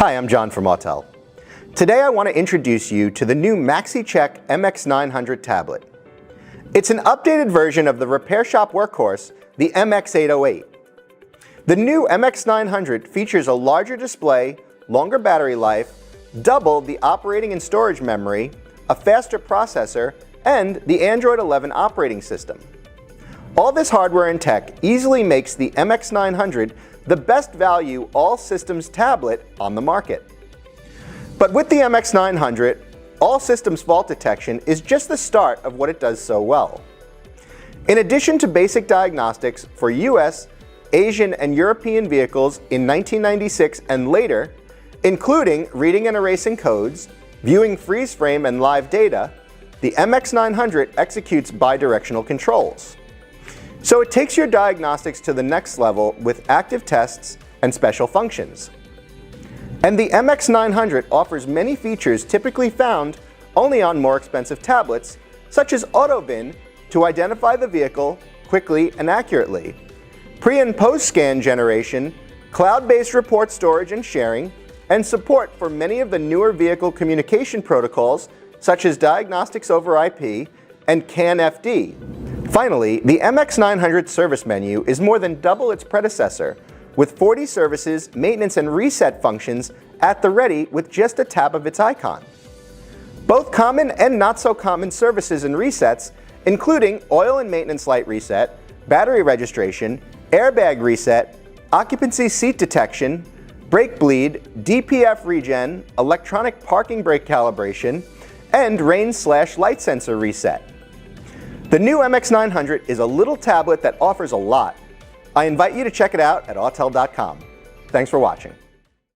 Hi, I'm John from Autel. Today I want to introduce you to the new MaxiCheck MX900 tablet. It's an updated version of the repair shop workhorse, the MX808. The new MX900 features a larger display, longer battery life, double the operating and storage memory, a faster processor, and the Android 11 operating system. All this hardware and tech easily makes the MX900 the best value all-systems tablet on the market. But with the MX900, all-systems fault detection is just the start of what it does so well. In addition to basic diagnostics for US, Asian, and European vehicles in 1996 and later, including reading and erasing codes, viewing freeze frame and live data, the MX900 executes bi-directional controls. So it takes your diagnostics to the next level with active tests and special functions. And the MX900 offers many features typically found only on more expensive tablets, such as AutoVIN to identify the vehicle quickly and accurately, pre- and post-scan generation, cloud-based report storage and sharing, and support for many of the newer vehicle communication protocols such as Diagnostics over IP and CAN-FD. Finally, the MX900 service menu is more than double its predecessor, with 40 services, maintenance, and reset functions at the ready with just a tap of its icon. Both common and not so common services and resets, including oil and maintenance light reset, battery registration, airbag reset, occupancy seat detection, brake bleed, DPF regen, electronic parking brake calibration, and rain/light sensor reset. The new MX900 is a little tablet that offers a lot. I invite you to check it out at autel.com. Thanks for watching.